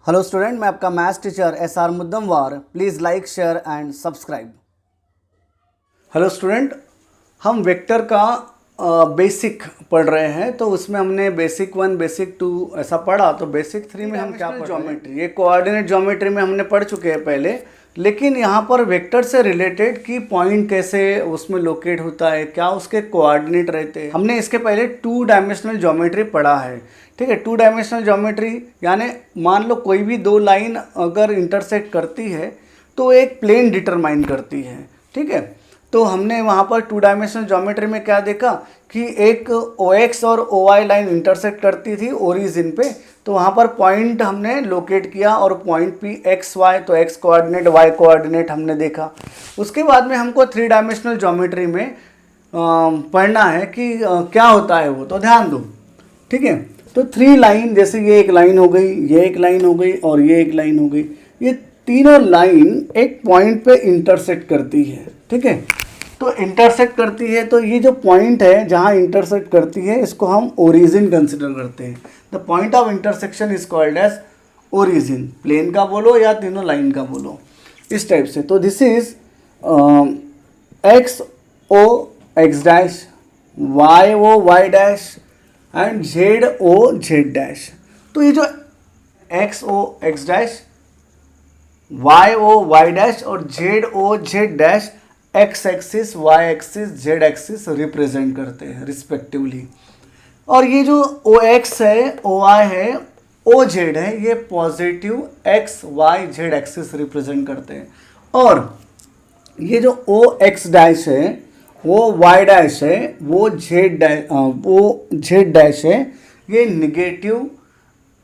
Hello student, मैं आपका maths teacher SR Muddamwar. Please like, share and subscribe. Hello student, हम vector का basic पढ़ रहे हैं। तो उसमें हमने बेसिक 1, बेसिक 2 ऐसा पढ़ा। तो बेसिक 3 में हम क्या पढ़ रहे हैं? ज्योमेट्री। ये कोऑर्डिनेट ज्योमेट्री में हमने पढ़ चुके हैं पहले, लेकिन यहाँ पर वेक्टर से रिलेटेड कि पॉइंट कैसे उसमें लोकेट होता है, क्या उसके कोऑर्डिनेट रहते हैं। हमने इसके पहले 2 डायमेंशनल ज्योमेट्री पढ़ा है। ठीक है, 2 डायमेंशनल ज्योमेट्री यानी मान लो कोई भी दो लाइन अगर इंटरसेक्ट करती है तो एक प्लेन डिटरमाइन करती है। ठीक है, तो हमने वहाँ पर 2 डायमेंशनल ज्योमेट्री में क्या देखा कि एक OX और OY लाइन इंटरसेक्ट करती थी ओरिजिन पे। तो वहाँ पर पॉइंट हमने लोकेट किया और पॉइंट P X Y, तो X कोऑर्डिनेट Y कोऑर्डिनेट हमने देखा। उसके बाद में हमको 3 डायमेंशनल ज्योमेट्री में पढ़ना है कि क्या होता है वो। तो ध्यान दो, ठीक है। तो 3 लाइन, जैसे ये एक लाइन हो गई, ये एक लाइन हो गई और ये एक लाइन हो गई। ये तीनों लाइन एक पॉइंट पे इंटरसेक्ट करती है। ठीक है, तो इंटरसेक्ट करती है, तो ये जो पॉइंट है जहाँ इंटरसेक्ट करती है इसको हम ओरिजिन कंसिडर करते हैं। The point of intersection is called as origin. Plane का बोलो या तीनों लाइन का बोलो, इस टाइप से। तो this is XO X dash, YO Y dash and ZO Z dash. तो ये जो XO X dash, YO Y dash और ZO Z dash X axis, Y axis, Z axis represent करते हैं रिस्पेक्टिवली। और ये जो OX है, OY है, OZ है, ये positive X Y Z axis represent करते हैं। और ये जो OX डैश है, वो Y डैश है, वो Z डैश है, ये negative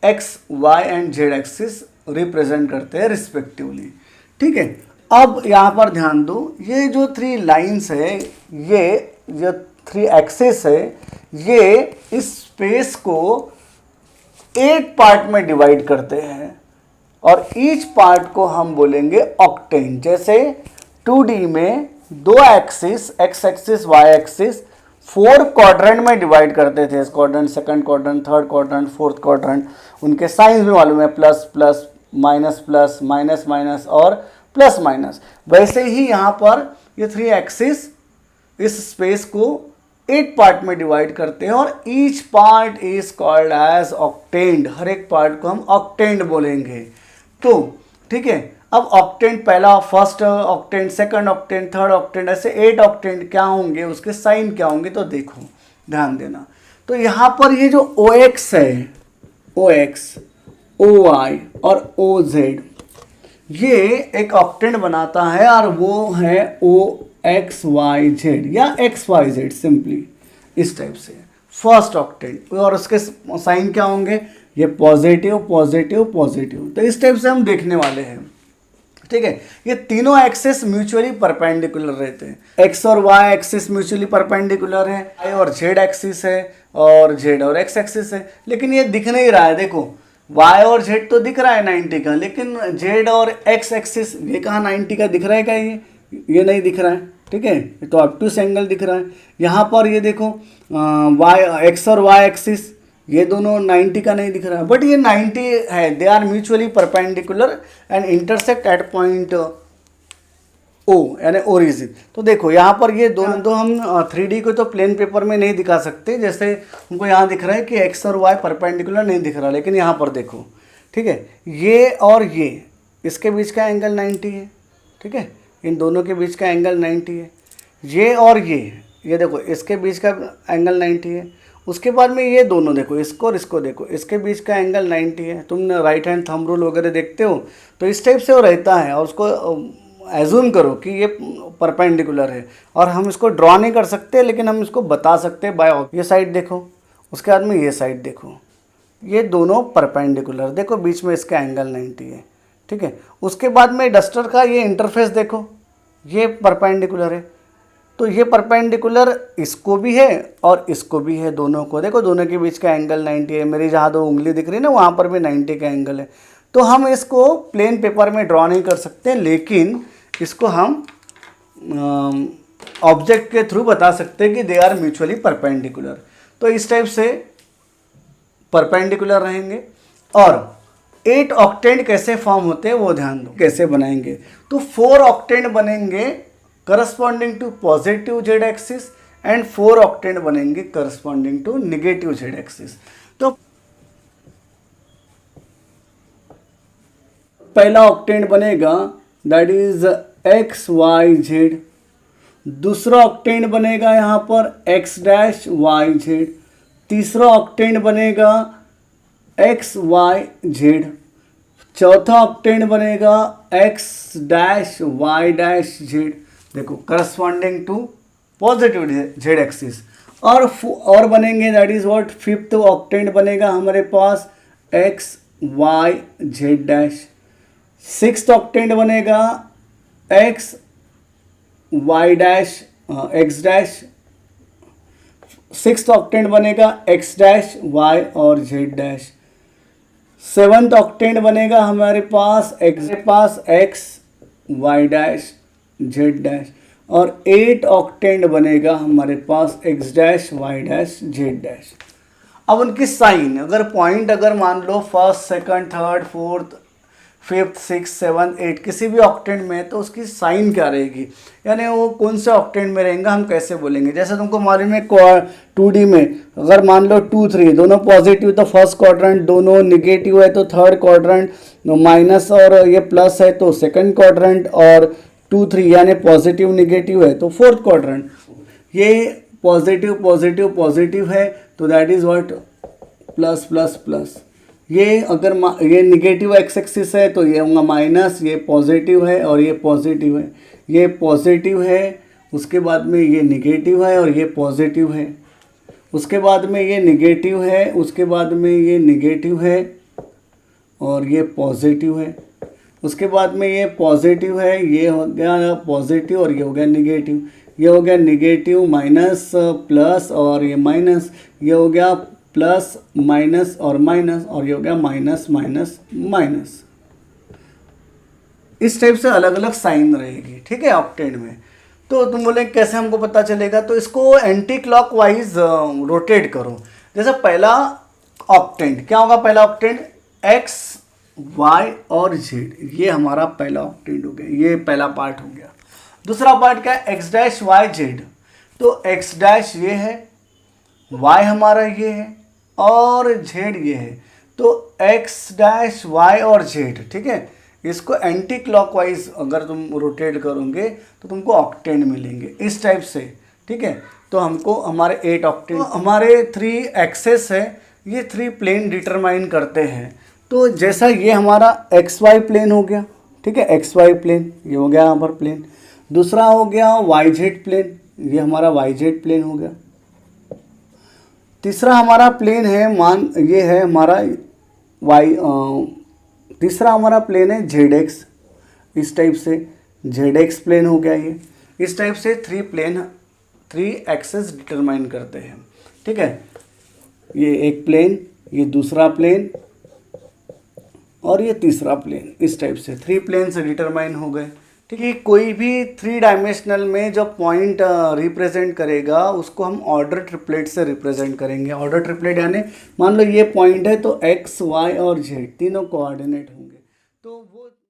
X Y and Z axis represent करते हैं रिस्पेक्टिवली। ठीक है, अब यहाँ पर ध्यान दो, ये जो 3 लाइंस है, ये जो 3 एक्सिस है, ये इस स्पेस को 8 पार्ट में डिवाइड करते हैं और ईच पार्ट को हम बोलेंगे ऑक्टेन। जैसे 2D में 2 axis, X axis, Y axis 4 quadrant में डिवाइड करते थे। Quadrant, second quadrant, third quadrant, fourth quadrant, उनके साइंस भी मालूम है, plus plus, minus plus, minus minus और प्लस माइनस। वैसे ही यहाँ पर ये 3 एक्सिस इस स्पेस को 8 पार्ट में डिवाइड करते हैं और each part is called as octant. हर एक पार्ट को हम ऑक्टेंड बोलेंगे। तो ठीक है, अब ऑक्टेंड पहला, फर्स्ट ऑक्टेंड, सेकंड ऑक्टेंड, थर्ड ऑक्टेंड, ऐसे 8 ऑक्टेंड क्या होंगे, उसके साइन क्या होंगे, तो देखो ध्यान देना। तो यहाँ पर ये जो OX है, OX, OY और OZ, ये एक ऑक्टेंड बनाता है और वो है OXYZ या XYZ, सिंपली इस टाइप से फर्स्ट ऑक्टेंड। और उसके साइन क्या होंगे, ये पॉजिटिव पॉजिटिव पॉजिटिव। तो इस टाइप से हम देखने वाले हैं। ठीक है, ये तीनों एक्सिस म्यूचुअली परपेंडिकुलर रहते हैं। X और Y एक्सिस म्यूचुअली परपेंडिकुलर है, Y और Z एक्सिस है और Z और X एक्सिस है। लेकिन ये दिख नहीं रहा है, देखो Y और Z तो दिख रहा है 90 का, लेकिन Z और X एक्सिस ये कहाँ 90 का दिख रहा है क्या? ये नहीं दिख रहा है। ठीक है, तो ऑब्टयूस एंगल दिख रहा है। यहाँ पर ये देखो X और Y एक्सिस ये दोनों 90 का नहीं दिख रहा है, बट ये 90 है। They are mutually perpendicular and intersect at point O यानी ओरिजिन। तो देखो यहाँ पर ये दोनों, तो हम 3D को तो प्लेन पेपर में नहीं दिखा सकते। जैसे हमको यहाँ दिख रहा है कि X और Y परपेंडिकुलर नहीं दिख रहा, लेकिन यहाँ पर देखो, ठीक है, ये और ये इसके बीच का एंगल 90 है। ठीक है, इन दोनों के बीच का एंगल 90 है। ये और ये देखो इसके बीच का एंगल 90 है। उसके बाद में ये दोनों देखो, इसको और इसको देखो, इसके बीच का एंगल 90 है। तुम राइट हैंड थंब रूल वगैरह देखते हो तो इस टाइप से वो रहता है, और उसको एज्यूम करो कि ये परपेंडिकुलर है। और हम इसको ड्रॉ नहीं कर सकते, लेकिन हम इसको बता सकते हैं बाय। ये साइड देखो, उसके बाद में ये साइड देखो, ये दोनों परपेंडिकुलर, देखो बीच में इसका एंगल 90 है। ठीक है, उसके बाद में डस्टर का ये इंटरफेस देखो, ये परपेंडिकुलर है। तो ये परपेंडिकुलर इसको भी है और इसको भी है, दोनों को देखो, दोनों के बीच का एंगल 90 है। मेरी जहाँ 2 उंगली दिख रही है ना, वहाँ पर भी 90 का एंगल है। तो हम इसको प्लेन पेपर में ड्रॉ नहीं कर सकते, लेकिन इसको हम ऑब्जेक्ट के थ्रू बता सकते हैं कि दे आर म्यूचुअली परपेंडिकुलर। तो इस टाइप से परपेंडिकुलर रहेंगे। और 8 ऑक्टेंट कैसे फॉर्म होते हैं वो ध्यान दो, कैसे बनाएंगे। तो 4 ऑक्टेंट बनेंगे corresponding to positive z axis and 4 octant बनेंगे corresponding to negative z axis. तो पहला ऑक्टेंट बनेगा that is x y z, दूसरा ऑक्टेंट बनेगा यहाँ पर एक्स डैश वाई जेड, तीसरा ऑक्टेंट बनेगा एक्स वाई जेड, चौथा ऑक्टेंट बनेगा x dash y dash z, देखो corresponding to positive z axis. और बनेंगे that is what, fifth octant बनेगा हमारे पास x y z dash, sixth octant बनेगा x y dash x dash, sixth octant बनेगा एक्स डैश वाई और z dash, seventh octant बनेगा हमारे पास x y dash z dash, और 8 ऑक्टेंट बनेगा हमारे पास x dash y dash z dash. अब उनकी साइन, अगर पॉइंट अगर मान लो first second third fourth fifth six seven 8 किसी भी ऑक्टेंट में है तो उसकी साइन क्या रहेगी, यानी वो कौन से ऑक्टेंट में रहेगा हम कैसे बोलेंगे। जैसे तुमको मालूम है 2D में अगर मान लो 2 3 दोनों पॉजिटिव तो फर्स्ट क्वाड्रेंट, दोनों निगेटिव है तो थर्ड क्वाड्रेंट, माइनस और ये प्लस है तो सेकंड क्वाड्रेंट, और 2 3 यानी पॉजिटिव निगेटिव है तो फोर्थ क्वाड्रेंट। ये पॉजिटिव पॉजिटिव पॉजिटिव है तो that is what plus plus plus. ये अगर ये निगेटिव एक्स एक्सिस है तो ये होगा माइनस, ये पॉजिटिव है और ये पॉजिटिव है, ये पॉजिटिव है, उसके बाद में ये निगेटिव है और ये पॉजिटिव है, उसके बाद में ये निगेटिव है, उसके बाद में ये निगेटिव है और ये पॉजिटिव है, उसके बाद में ये पॉजिटिव है, ये हो गया पॉजिटिव और ये हो गया निगेटिव, ये हो गया निगेटिव माइनस प्लस और ये माइनस, ये हो गया प्लस माइनस और माइनस, और ये हो गया माइनस माइनस माइनस। इस टाइप से अलग अलग साइन रहेगी, ठीक है, ऑक्टेंट में। तो तुम बोले कैसे हमको पता चलेगा, तो इसको एंटी क्लॉकवाइज रोटेट करो। जैसे पहला ऑक्टेंट क्या होगा, पहला ऑक्टेंट एक्स वाई और जेड, ये हमारा पहला ऑक्टेंट हो गया, ये पहला पार्ट हो गया। दूसरा पार्ट क्या है, एक्स डैश वाई जेड, तो एक्स डैश ये है, वाई हमारा ये है और जेड ये है, तो एक्स डैश वाई और जेड, ठीक है। इसको एंटी क्लॉकवाइज अगर तुम रोटेट करोगे तो तुमको ऑक्टेंट मिलेंगे इस टाइप से, ठीक है। तो हमको हमारे 8 ऑक्टेंट, तो हमारे 3 एक्सेस है, ये 3 प्लेन डिटरमाइन करते हैं। तो जैसा ये हमारा एक्स वाई प्लेन हो गया, ठीक है, एक्स वाई प्लेन ये हो गया यहाँ पर प्लेन। दूसरा हो गया वाई जेड प्लेन, ये हमारा वाई जेड प्लेन हो गया। तीसरा हमारा प्लेन है ये है हमारा तीसरा हमारा प्लेन है जेड एक्स, इस टाइप से जेड एक्स प्लेन हो गया ये। इस टाइप से 3 एक्सेस डिटरमाइन करते हैं, ठीक है। ये एक प्लेन, ये दूसरा प्लेन और ये तीसरा प्लेन, इस टाइप से 3 प्लेन से डिटरमाइन हो गए, ठीक है। कोई भी 3 डायमेंशनल में जो पॉइंट रिप्रेजेंट करेगा उसको हम ऑर्डर ट्रिपलेट से रिप्रेजेंट करेंगे। ऑर्डर ट्रिपलेट यानी मान लो ये पॉइंट है तो एक्स वाई और जेड तीनों कोऑर्डिनेट होंगे।